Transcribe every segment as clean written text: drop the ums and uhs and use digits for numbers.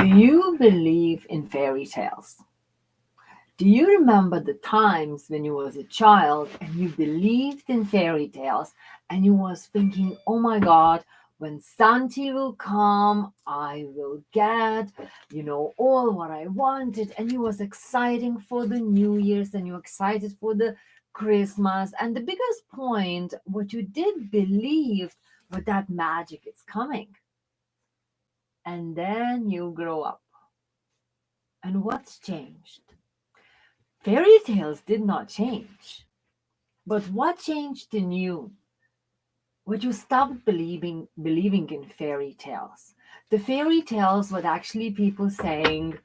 you believe in fairy tales? Do you remember the times when you was a child and you believed in fairy tales and you was thinking, oh my God, when Santi will come, I will get, all what I wanted. And you was exciting for the New Year's and you excited for the Christmas. And the biggest point, what you did believe was that magic is coming. And then you grow up. And what's changed? Fairy tales did not change. But what changed in you? When you stopped believing in fairy tales. The fairy tales were actually people saying,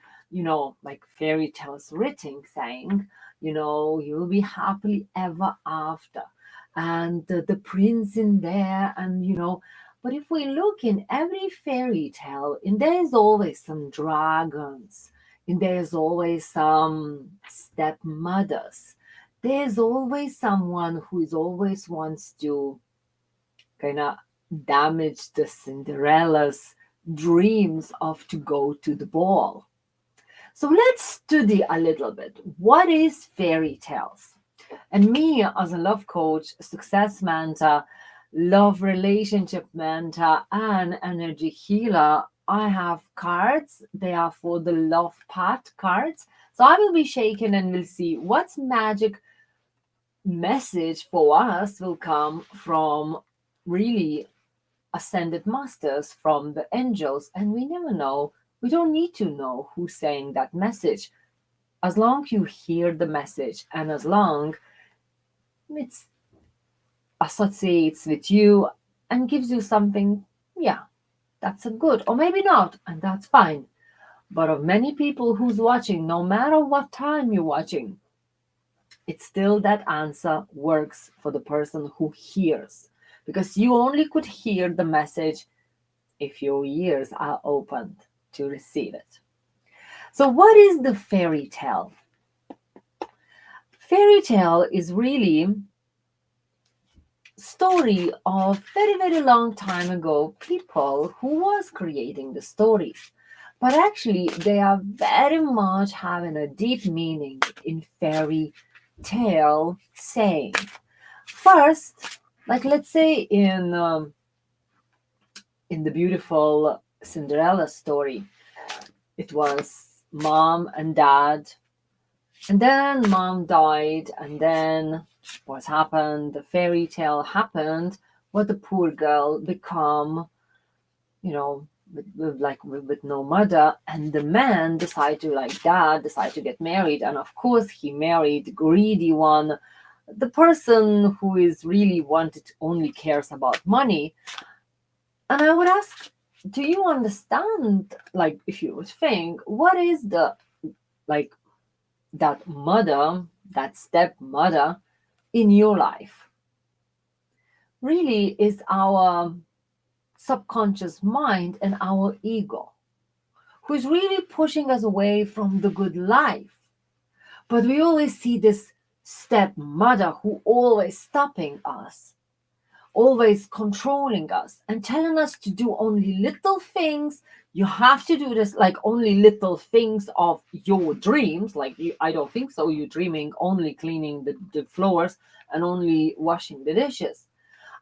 like fairy tales written saying, you'll be happily ever after. And the prince in there, and but if we look in every fairy tale, and there's always some dragons, and there's always some stepmothers. There's always someone who is always wants to kind of damage the Cinderella's dreams of to go to the ball. So let's study a little bit. What is fairy tales? And me as a love coach, success mentor, love relationship mentor, and energy healer, I have cards. They are for the love part cards. So I will be shaking and we'll see what's magic message for us will come from really ascended masters, from the angels, and we never know. We don't need to know who's saying that message. As long you hear the message and as long it's associates with you and gives you something, yeah, that's a good, or maybe not, and that's fine. But of many people who's watching, no matter what time you're watching, it's still that answer works for the person who hears, because you only could hear the message if your ears are opened to receive it. So what is the fairy tale? Fairy tale is really story of very, very long time ago people who was creating the stories. But actually they are very much having a deep meaning in fairy tale saying. First, like let's say in the beautiful Cinderella story, it was mom and dad, and then mom died, and then what happened? The fairy tale happened. What the poor girl become, with no mother, and the man decide to decide to get married, and of course he married greedy one, the person who is really wanted only cares about money. And I would ask, do you understand, like, if you would think, what is the, like, that mother, that stepmother in your life? Really is our subconscious mind and our ego, who is really pushing us away from the good life. But we always see this stepmother who always stopping us, always controlling us and telling us to do only little things. You have to do this, like only little things of your dreams. Like I don't think so. You're dreaming only cleaning the floors and only washing the dishes.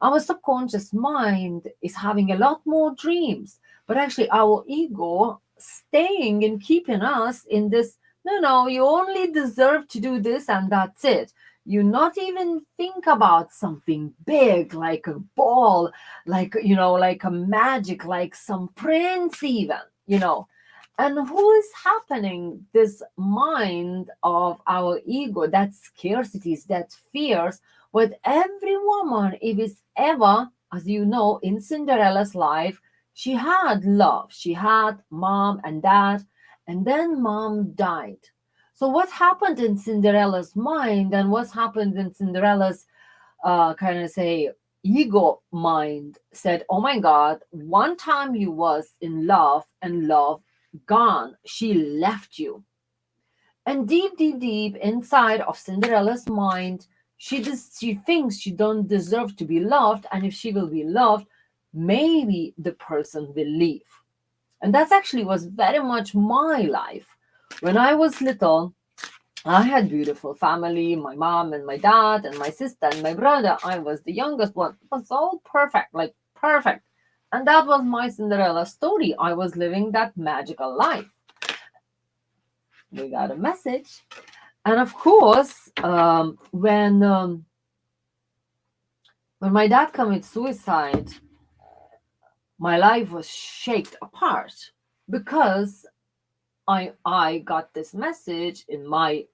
Our subconscious mind is having a lot more dreams, but actually our ego staying and keeping us in this, no, you only deserve to do this and that's it. You not even think about something big like a ball, like a magic, like some prince even. And who is happening this mind of our ego, that scarcities, that fears, with every woman, if it's ever, as you know, in Cinderella's life, she had love. She had mom and dad, and then mom died. So what happened in Cinderella's mind and what's happened in Cinderella's ego mind said, oh my God, one time you was in love and love gone. She left you. And deep, deep, deep inside of Cinderella's mind, she thinks she don't deserve to be loved, and if she will be loved, maybe the person will leave. And that's actually was very much my life. When I was little, I had beautiful family, my mom and my dad and my sister and my brother. I was the youngest one. It was all perfect, like perfect. And that was my Cinderella story. I was living that magical life. We got a message. And of course, when my dad committed suicide, my life was shaked apart because I got this message in my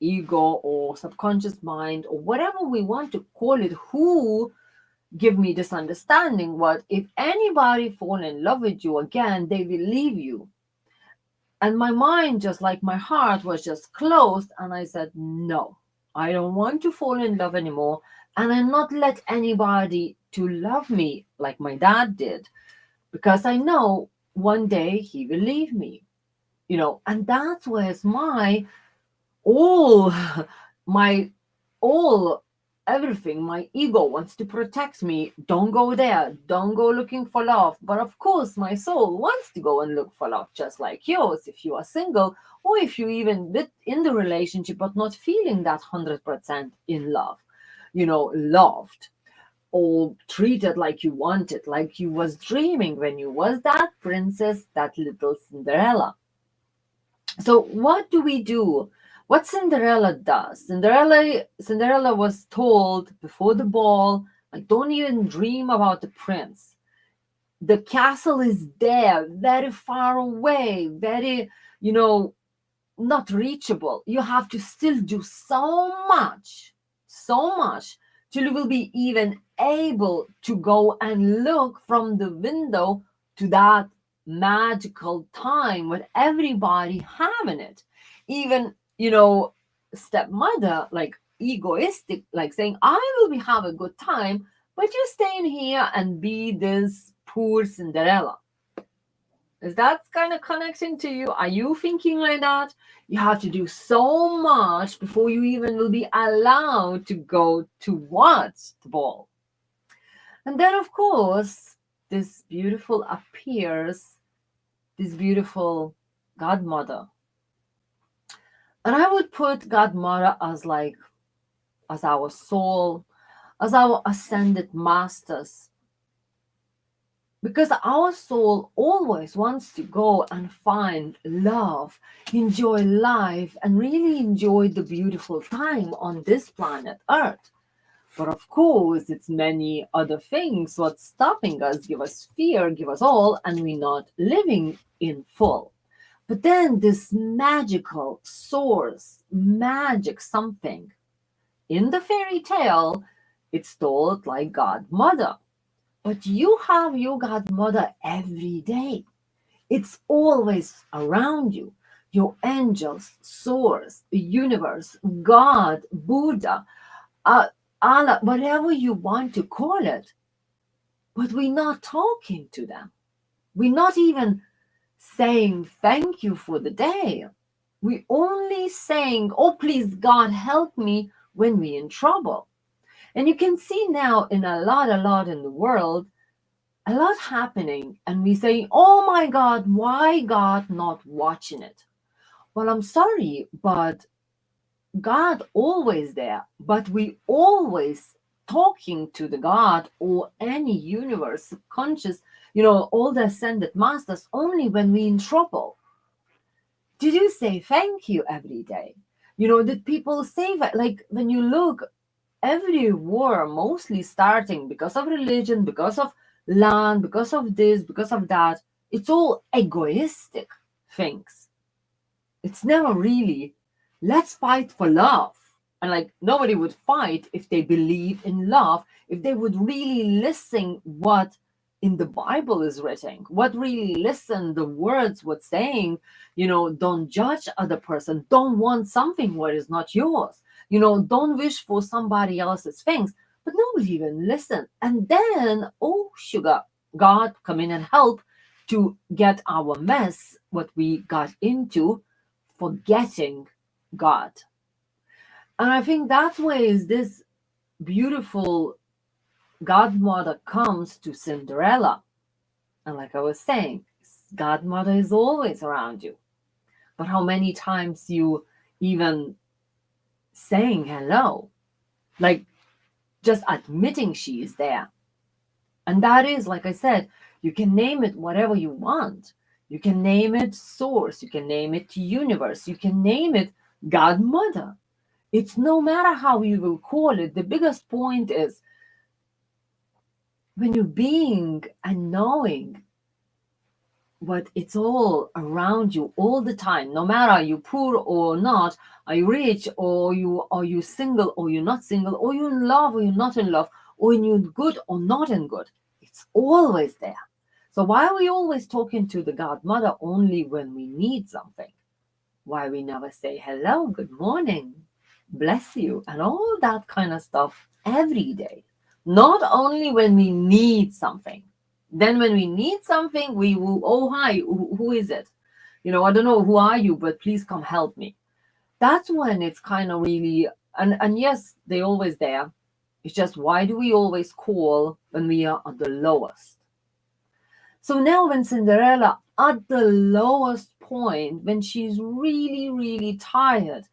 ego or subconscious mind or whatever we want to call it, who give me this understanding what if anybody fall in love with you again, they will leave you. And my mind, just like my heart, was just closed. And I said, no, I don't want to fall in love anymore. And I not let anybody to love me like my dad did, because I know one day he will leave me, and that's where's my all my all everything. My ego wants to protect me. Don't go there, don't go looking for love. But of course my soul wants to go and look for love, just like yours, if you are single, or if you even bit in the relationship but not feeling that 100% in love, loved or treated like you wanted, like you was dreaming when you was that princess, that little Cinderella. So what do we do? What Cinderella does? Cinderella was told before the ball, like, don't even dream about the prince. The castle is there, very far away, very, you know, not reachable. You have to still do so much, till you will be even able to go and look from the window to that magical time when everybody having it. Even, stepmother, like egoistic, like saying, I will be have a good time, but you stay in here and be this poor Cinderella. Is that kind of connecting to you? Are you thinking like that? You have to do so much before you even will be allowed to go to watch the ball. And then, of course, this beautiful godmother. And I would put godmother as like, as our soul, as our ascended masters, because our soul always wants to go and find love, enjoy life, and really enjoy the beautiful time on this planet Earth. But of course, it's many other things what's stopping us, give us fear, give us all, and we're not living in full. But then this magical source, magic something, in the fairy tale, it's told like godmother. But you have your godmother every day. It's always around you. Your angels, source, universe, God, Buddha, uh, Allah, whatever you want to call it. But we're not talking to them. We're not even saying thank you for the day. We're only saying, oh, please, God, help me when we're in trouble. And you can see now in a lot in the world, a lot happening, and we say, oh my God, why God not watching it? Well, I'm sorry, but God always there, but we always talking to the God or any universe subconscious, all the ascended masters only when we in trouble. Did you say thank you every day? Did people say that? Like when you look, every war mostly starting because of religion, because of land, because of this, because of that. It's all egoistic things. It's never really, let's fight for love. And like nobody would fight if they believe in love, if they would really listen what in the Bible is written, what really listen the words what's saying, don't judge other person, don't want something what is not yours, don't wish for somebody else's things, but nobody even listen. And then, oh sugar, God come in and help to get our mess, what we got into, forgetting God. And I think that's where is this beautiful godmother comes to Cinderella. And like I was saying, godmother is always around you. But how many times you even saying hello, like just admitting she is there. And that is, like I said, you can name it whatever you want. You can name it source, you can name it universe, you can name it godmother. It's no matter how you will call it. The biggest point is when you're being and knowing what it's all around you all the time, no matter are you poor or not, are you rich or you single or you're not single, or you're in love or you're not in love, or you're good or not in good, it's always there. So why are we always talking to the godmother only when we need something? Why we never say hello, good morning, bless you, and all that kind of stuff every day? Not only when we need something. Then when we need something, we will, oh, hi, who is it? I don't know, who are you, but please come help me. That's when it's kind of really, and yes, they're always there. It's just, why do we always call when we are at the lowest? So now when Cinderella at the lowest point, when she's really, really tired,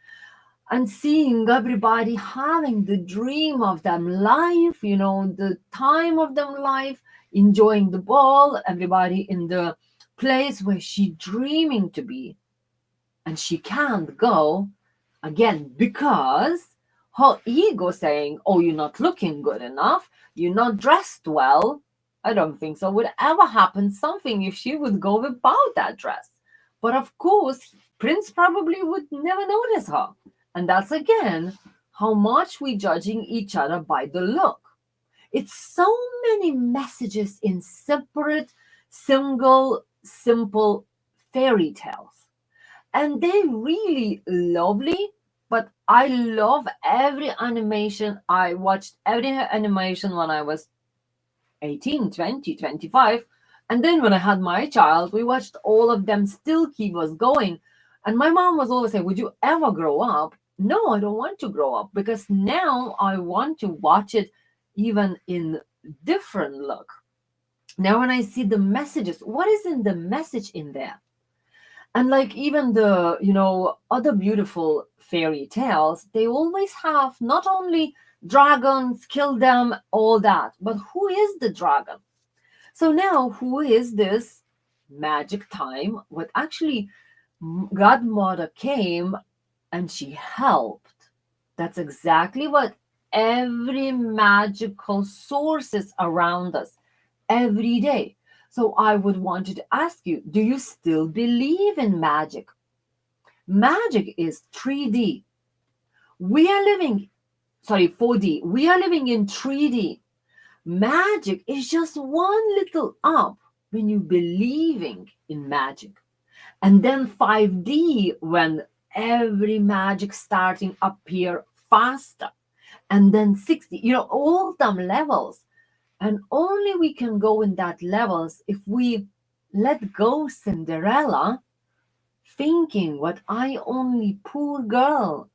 and seeing everybody having the dream of them life, the time of them life, enjoying the ball, everybody in the place where she dreaming to be, and she can't go again because her ego saying, oh, you're not looking good enough, you're not dressed well. I don't think so would ever happen something if she would go without that dress. But of course, Prince probably would never notice her. And that's again how much we judging each other by the look. It's so many messages in separate, single, simple fairy tales. And they're really lovely, but I love every animation. I watched every animation when I was 18, 20, 25. And then when I had my child, we watched all of them still keep us going. And my mom was always saying, would you ever grow up? No, I don't want to grow up because now I want to watch it even in different look. Now when I see the messages, what is in the message in there? And like even the, other beautiful fairy tales, they always have not only dragons, kill them, all that, but who is the dragon? So now who is this magic time? What actually godmother came and she helped. That's exactly what every magical source is around us every day. So I would want to ask you, do you still believe in magic? Magic is 3D. We are living, 4D. We are living in 3D. Magic is just one little up when you believing in magic. And then 5D when every magic starting appear faster. And then 60, all them levels. And only we can go in that levels if we let go Cinderella thinking what I only poor girl.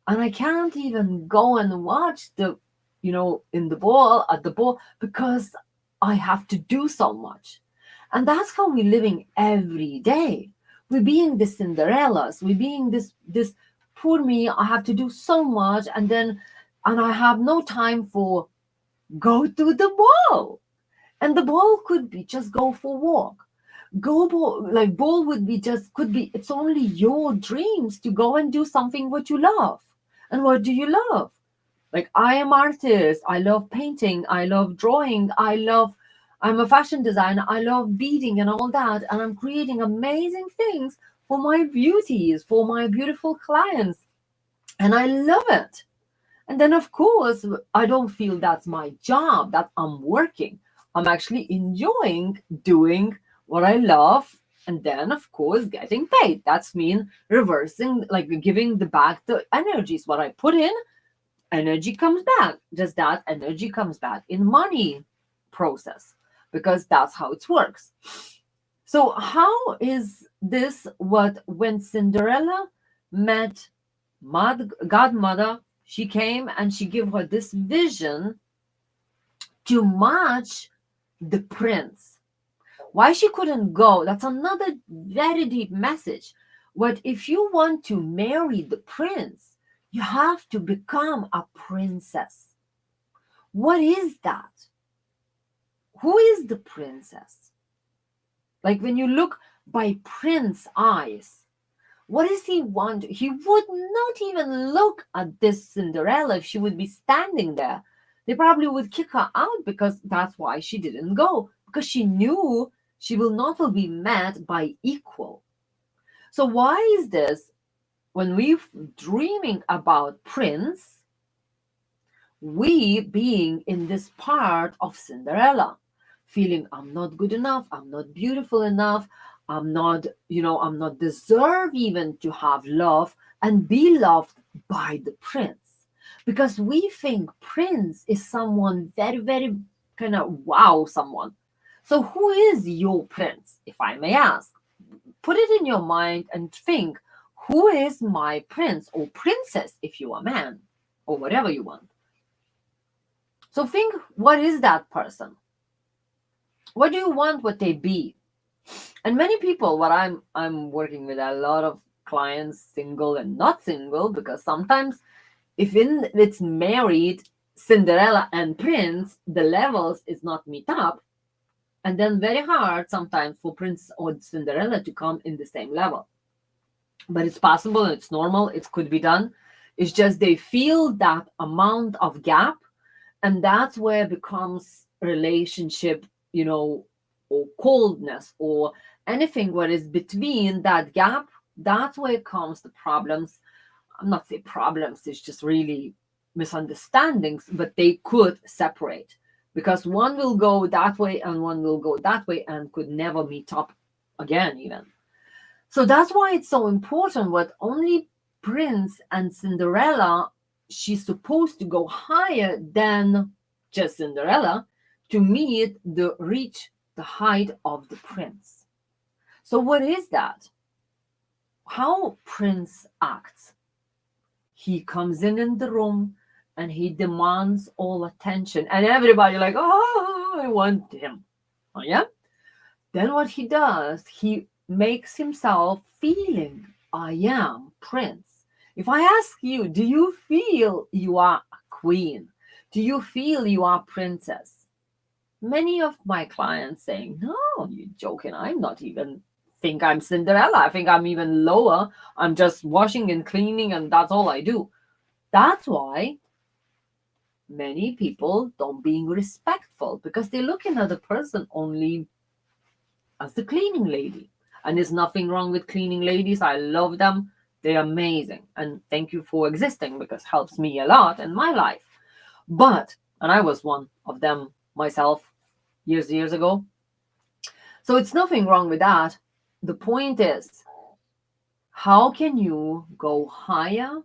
And I can't even go and watch the, in the ball, at the ball, because I have to do so much. And that's how we're living every day. We're being the Cinderellas. We're being this poor me. I have to do so much. And I have no time for go to the ball. And the ball could be just go for a walk. Go ball, like ball would be just, could be, it's only your dreams to go and do something what you love. And what do you love? Like I am artist. I love painting. I love drawing. I'm a fashion designer. I love beading and all that. And I'm creating amazing things for my beauties, for my beautiful clients. And I love it. And then, of course, I don't feel that's my job, that I'm working. I'm actually enjoying doing what I love. And then, of course, getting paid. That's mean reversing, like giving the back the energies. What I put in, energy comes back. Just that energy comes back in money process, because that's how it works. So how is this what when Cinderella met godmother, she came and she gave her this vision to match the prince. Why she couldn't go? That's another very deep message. But if you want to marry the prince, you have to become a princess. What is that? Who is the princess? Like when you look by prince eyes, what does he want? He would not even look at this Cinderella if she would be standing there. They probably would kick her out because that's why she didn't go, because she knew she will not will be met by equal. So why is this when we dreaming about prince, we being in this part of Cinderella, feeling I'm not good enough, I'm not beautiful enough, I'm not, I'm not deserve even to have love and be loved by the prince. Because we think prince is someone very, very kind of wow, someone. So who is your prince, if I may ask? Put it in your mind and think, who is my prince or princess if you're a man or whatever you want? So think, what is that person? What do you want what they be? And many people, what I'm working with a lot of clients, single and not single, because sometimes if it's married Cinderella and Prince, the levels is not meet up, and then very hard sometimes for Prince or Cinderella to come in the same level. But it's possible, it's normal, it could be done. It's just they feel that amount of gap, and that's where it becomes relationship, or coldness or anything what is between that gap. That's where it comes the problems. I'm not saying problems, it's just really misunderstandings, but they could separate because one will go that way and one will go that way and could never meet up again even. So that's why it's so important what only Prince and Cinderella, she's supposed to go higher than just Cinderella to meet the reach the height of the prince. So what is that? How Prince acts. He comes in the room and he demands all attention and everybody like, oh, I want him. Oh yeah. Then what he does, he makes himself feeling, I am prince. If I ask you, do you feel you are a queen? Do you feel you are princess? Many of my clients saying, no, you're joking. I'm not even think I'm Cinderella. I think I'm even lower. I'm just washing and cleaning and that's all I do. That's why many people don't being respectful because they're looking at the person only as the cleaning lady. And there's nothing wrong with cleaning ladies. I love them. They're amazing. And thank you for existing because it helps me a lot in my life. But, and I was one of them myself years ago. So it's nothing wrong with that. The point is, how can you go higher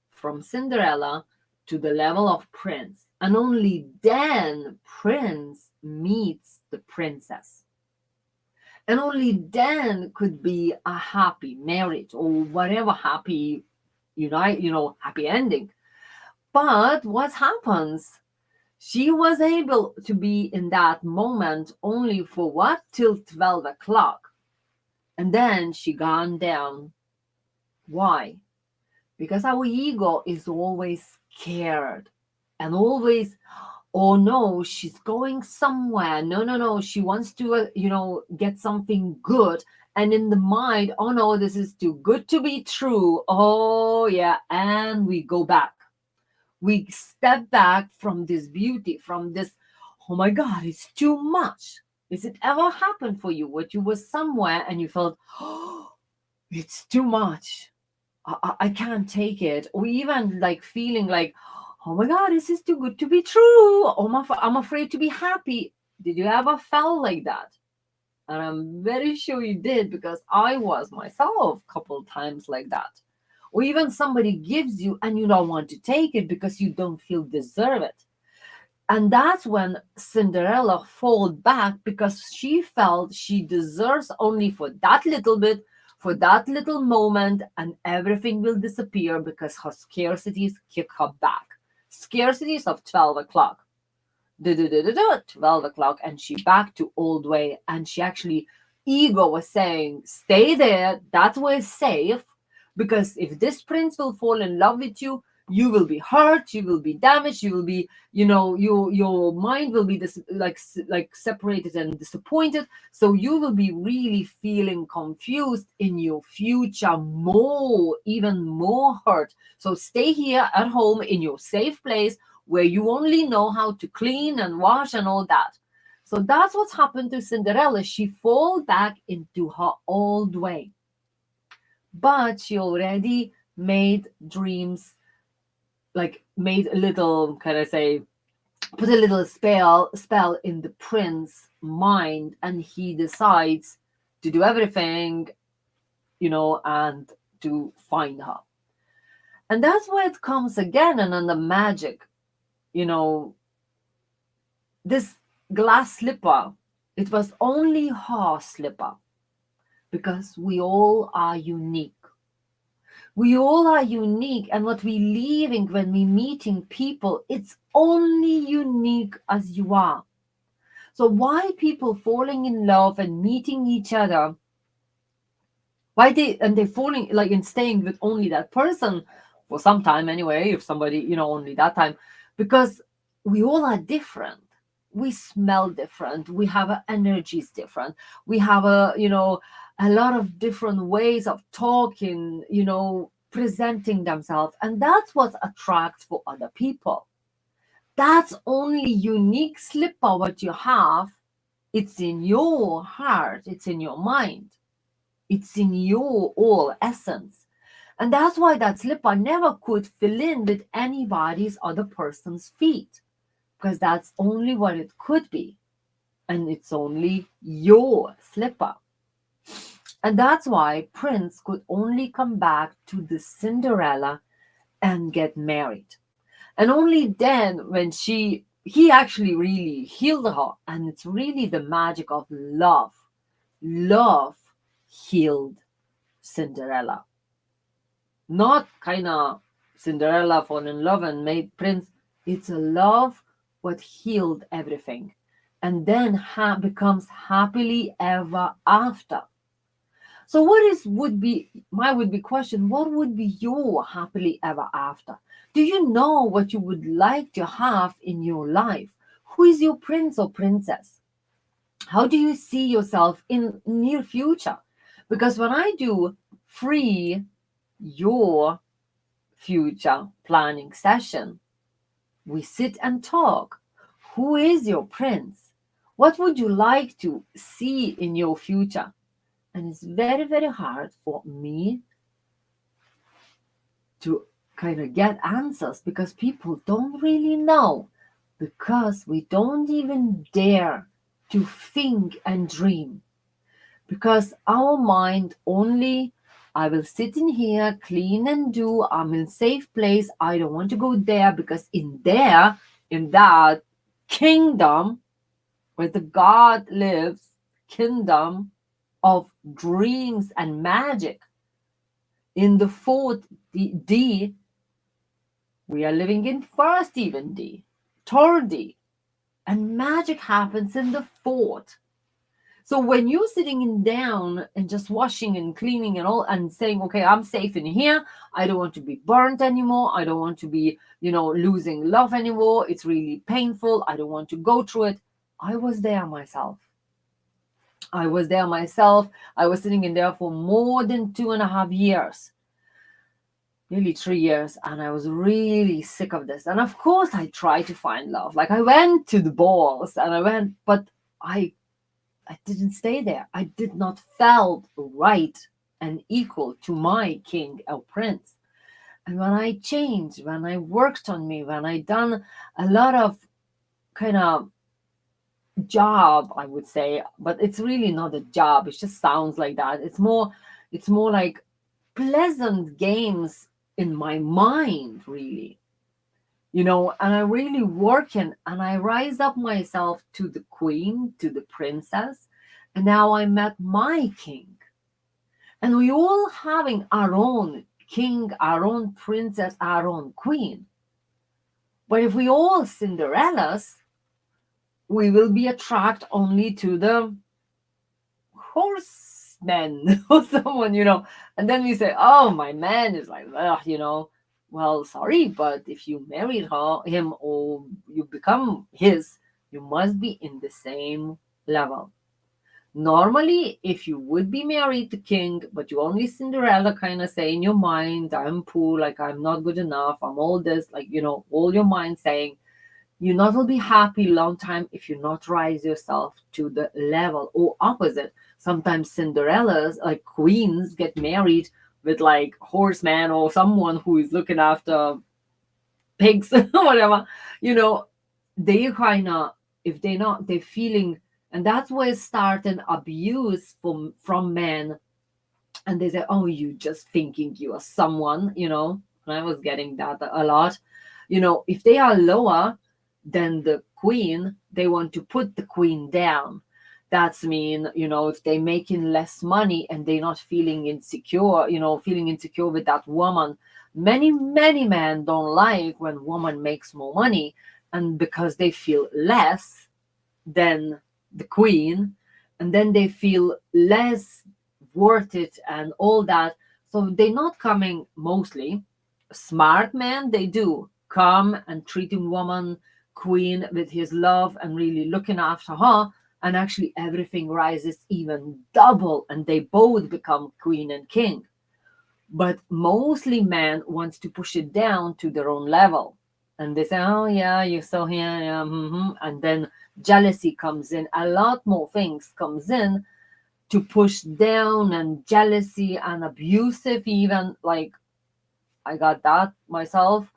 from Cinderella to the level of prince? And only then prince meets the princess. And only then could be a happy marriage or whatever happy happy ending. But what happens? She was able to be in that moment only for what? Till 12 o'clock. And then she gone down. Why? Because our ego is always scared and always, oh no, she's going somewhere. No, she wants to, get something good. And in the mind, oh no, this is too good to be true. Oh yeah. And we go back. We step back from this beauty, from this, oh my God, it's too much. Has it ever happened for you? What you were somewhere and you felt, oh, it's too much. I can't take it. Or even like feeling like, oh my God, this is too good to be true. Oh, I'm afraid to be happy. Did you ever felt like that? And I'm very sure you did because I was myself a couple times like that. Or even somebody gives you and you don't want to take it because you don't feel deserve it. And that's when Cinderella fall back because she felt she deserves only for that little bit, for that little moment, and everything will disappear because her scarcities kick her back. Scarcities of 12 o'clock. 12 o'clock, and she back to old way. And she actually, ego was saying, stay there, that's where it's safe, because if this prince will fall in love with you, you will be hurt, you will be damaged, you will be, your mind will be like separated and disappointed, so you will be really feeling confused in your future, more, even more hurt. So stay here at home in your safe place, where you only know how to clean and wash and all that. So that's what's happened to Cinderella. She fall back into her old way. But she already made dreams, like made a little, can I say, put a little spell in the prince's mind, and he decides to do everything, and to find her. And that's where it comes again, and on the magic, you know, this glass slipper, it was only her slipper, because we all are unique. We all are unique, and what we leaving when we meeting people, it's only unique as you are. So why people falling in love and meeting each other? Why they're falling like in staying with only that person for some time anyway, if somebody, only that time, because we all are different. We smell different. We have energies different. We have a lot of different ways of talking, presenting themselves, and that's what attracts for other people. That's only unique slipper what you have. It's in your heart. It's in your mind. It's in your all essence. And that's why that slipper never could fill in with anybody's other person's feet, because that's only what it could be. And it's only your slipper. And that's why Prince could only come back to the Cinderella and get married. And only then, when he actually really healed her, and it's really the magic of love. Love healed Cinderella. Not kind of Cinderella fall in love and made Prince. It's a love what healed everything, and then becomes happily ever after. So what is would be question, what would be your happily ever after? Do you know what you would like to have in your life? Who is your prince or princess? How do you see yourself in near future? Because when I do free your future planning session, we sit and talk. Who is your prince? What would you like to see in your future? And it's very, very hard for me to kind of get answers, because people don't really know, because we don't even dare to think and dream, because our mind only, I will sit in here, clean and do, I'm in safe place, I don't want to go there, because in there, in that kingdom where the God lives, kingdom of dreams and magic, in the fourth D, we are living in first even D, third D, and magic happens in the fourth. So when you're sitting in down and just washing and cleaning and all, and saying, okay, I'm safe in here, I don't want to be burnt anymore, I don't want to be, losing love anymore, it's really painful, I don't want to go through it. I was there myself. I was there myself. I was sitting in there for more than 2.5 years, nearly 3 years, and I was really sick of this. And of course, I tried to find love. Like I went to the balls, and but I didn't stay there. I did not felt right and equal to my king or prince. And when I changed, when I worked on me, when I done a lot of kind of job, I would say, but it's really not a job, it just sounds like that. It's more like pleasant games in my mind, really, and I really working, and I rise up myself to the queen, to the princess, and now I met my king, and we all having our own king, our own princess, our own queen. But if we all Cinderellas, we will be attracted only to the horseman or someone, and then we say, oh, my man is like, ugh. Well, sorry, but if you married him, or you become his, you must be in the same level. Normally, if you would be married to king, but you only Cinderella, kind of say in your mind, I'm poor, like I'm not good enough, I'm all this, like, all your mind saying, you not will be happy long time if you not rise yourself to the level, or opposite. Sometimes Cinderellas, like queens, get married with like horseman or someone who is looking after pigs whatever. you know they kind of, if they not, they're feeling, and that's where it start an abuse from men. And they say, oh, you just thinking you are someone. And I was getting that a lot. If they are lower than the queen, they want to put the queen down. That's mean, if they making less money and they not feeling insecure, feeling insecure with that woman. Many men don't like when woman makes more money, and because they feel less than the queen, and then they feel less worth it and all that. So they're not coming, mostly smart men, they do come and treating woman queen with his love and really looking after her, and actually everything rises even double and they both become queen and king. But mostly men wants to push it down to their own level, and they say, oh yeah, you're so here, yeah, and then jealousy comes in, a lot more things comes in to push down, and jealousy and abusive even. Like, I got that myself,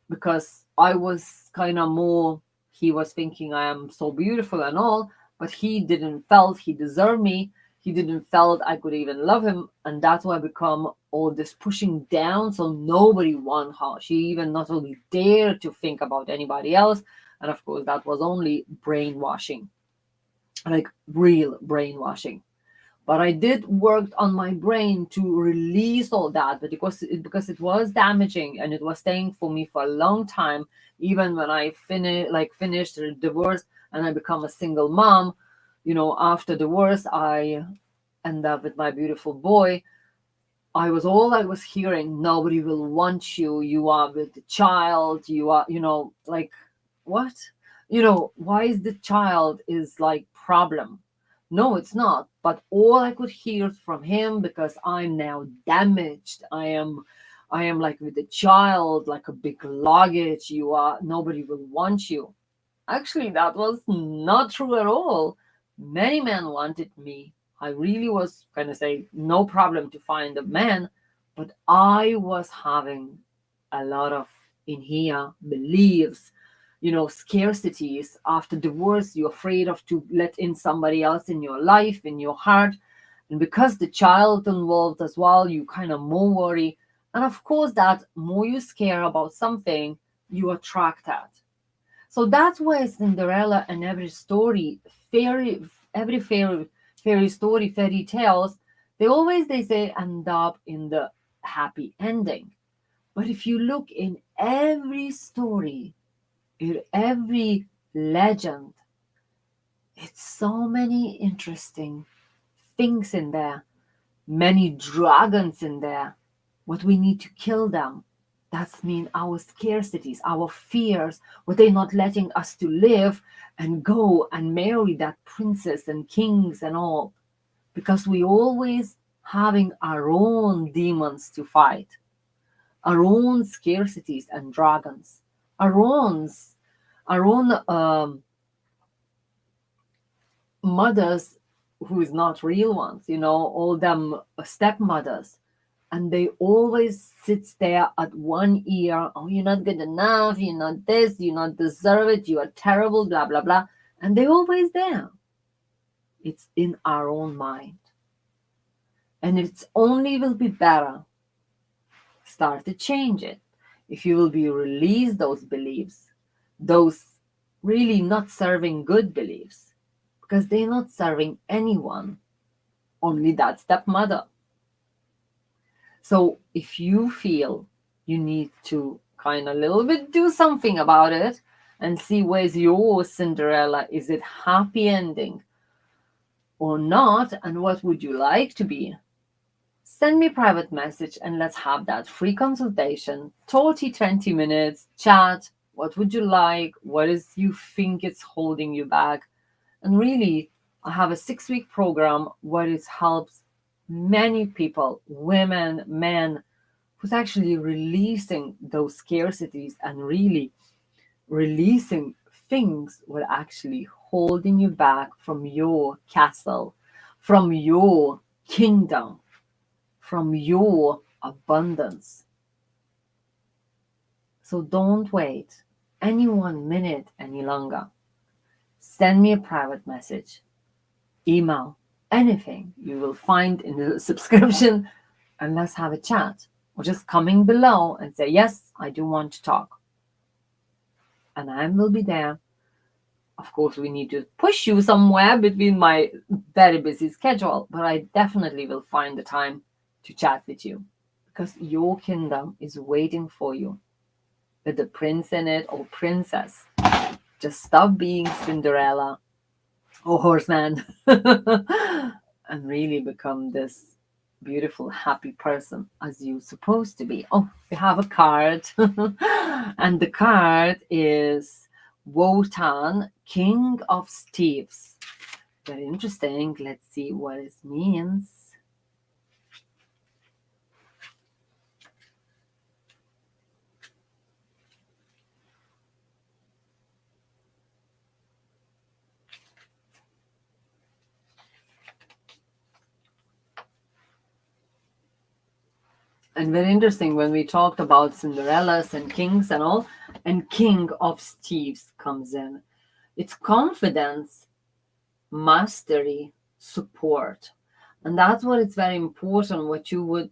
because I was kind of more, he was thinking I am so beautiful and all, but he didn't felt he deserved me. He didn't felt I could even love him, and that's why I become all this pushing down, so nobody want her. She even not only dare to think about anybody else. And of course that was only brainwashing, like real brainwashing. But I did work on my brain to release all that, but because it was damaging and it was staying for me for a long time. Even when I finished the divorce and I become a single mom, after divorce I end up with my beautiful boy. I was hearing, nobody will want you. You are with the child. You are, like, what? Why is the child is like problem? No, it's not. But all I could hear from him, because I'm now damaged. I am like with the child, like a big luggage. You are, nobody will want you. Actually, that was not true at all. Many men wanted me. I really was kind of say no problem to find a man, but I was having a lot of in here beliefs, scarcities. After divorce, you're afraid of to let in somebody else in your life, in your heart. And because the child involved as well, you kind of more worry. And of course, that more you scare about something, you attract that. So that's why Cinderella and every story, every fairy story, fairy tales, they say end up in the happy ending. But if you look in every story, in every legend, it's so many interesting things in there, many dragons in there. What we need to kill them. That's mean our scarcities, our fears, what they not letting us to live and go and marry that princess and kings and all. Because we always having our own demons to fight, our own scarcities and dragons, our own, our own mothers who is not real ones, all them stepmothers, and they always sits there at one ear. Oh, you're not good enough, you're not this, you not deserve it, you are terrible, blah blah blah. And they always there. It's in our own mind, and it's only will be better start to change it if you will be release those beliefs, those really not serving good beliefs, because they're not serving anyone, only that stepmother. So if you feel you need to kind of a little bit do something about it, and see where's your Cinderella. Is it happy ending or not? And what would you like to be? Send me a private message and let's have that free consultation, 20 minutes, chat. What would you like? What is you think it's holding you back? And really, I have a 6-week program where it helps many people, women, men, who's actually releasing those scarcities and really releasing things were actually holding you back from your castle, from your kingdom, from your abundance. So don't wait any 1 minute any longer. Send me a private message, email, anything you will find in the subscription, and let's have a chat. Or just coming below and say, yes, I do want to talk. And I will be there. Of course, we need to push you somewhere between my very busy schedule, but I definitely will find the time to chat with you because your kingdom is waiting for you with the prince in it or princess. Just stop being Cinderella or horseman and really become this beautiful, happy person as you're supposed to be. Oh, we have a card. And the card is Wotan, King of Thieves. Very interesting. Let's see what it means. And very interesting when we talked about Cinderellas and kings and all, and King of Thieves comes in. It's confidence, mastery, support. And that's what it's very important. What you would,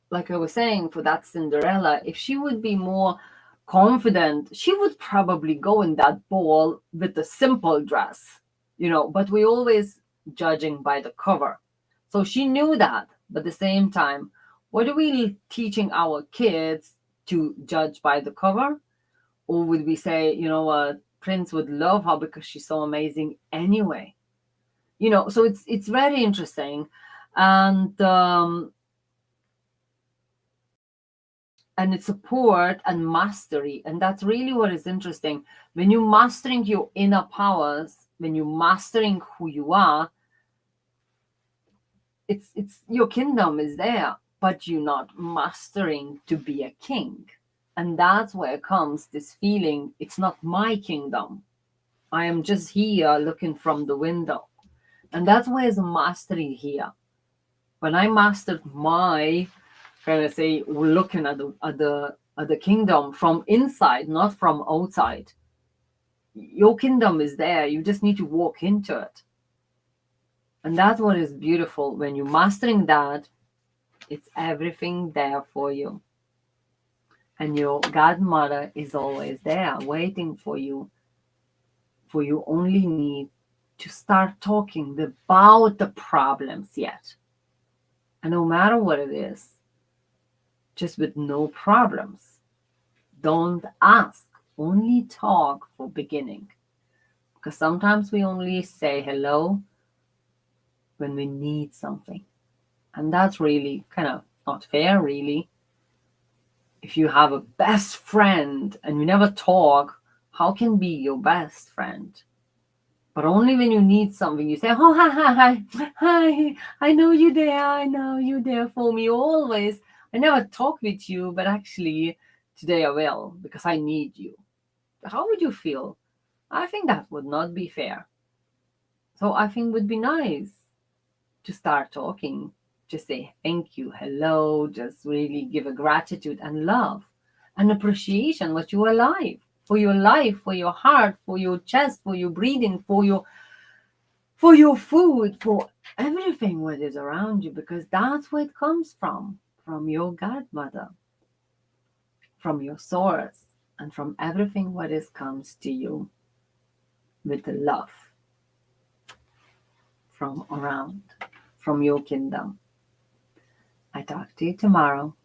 like I was saying, for that Cinderella, if she would be more confident, she would probably go in that ball with a simple dress, but we always judging by the cover. So she knew that. But at the same time, what are we teaching our kids to judge by the cover? Or would we say, what, Prince would love her because she's so amazing anyway? So it's very interesting. And it's support and mastery. And that's really what is interesting. When you're mastering your inner powers, when you're mastering who you are, it's your kingdom is there, but you're not mastering to be a king. And that's where comes this feeling, it's not my kingdom. I am just here looking from the window. And that's where is mastery here. When I mastered my, kind of say, looking at the kingdom from inside, not from outside. Your kingdom is there. You just need to walk into it. And that's what is beautiful. When you're mastering that, it's everything there for you. And your godmother is always there waiting for you. For you only need to start talking about the problems yet. And no matter what it is, just with no problems. Don't ask, only talk for beginning. Because sometimes we only say hello when we need something. And that's really kind of not fair, really. If you have a best friend and you never talk, how can be your best friend? But only when you need something, you say, oh, hi, I know you there. I know you there for me always. I never talk with you, but actually today I will because I need you. How would you feel? I think that would not be fair. So I think it would be nice to start talking. Just say thank you, hello, just really give a gratitude and love and appreciation what you are alive, for your life, for your heart, for your chest, for your breathing, for your food, for everything what is around you, because that's where it comes from your godmother, from your source, and from everything what is comes to you with the love from around, from your kingdom. I talk to you tomorrow.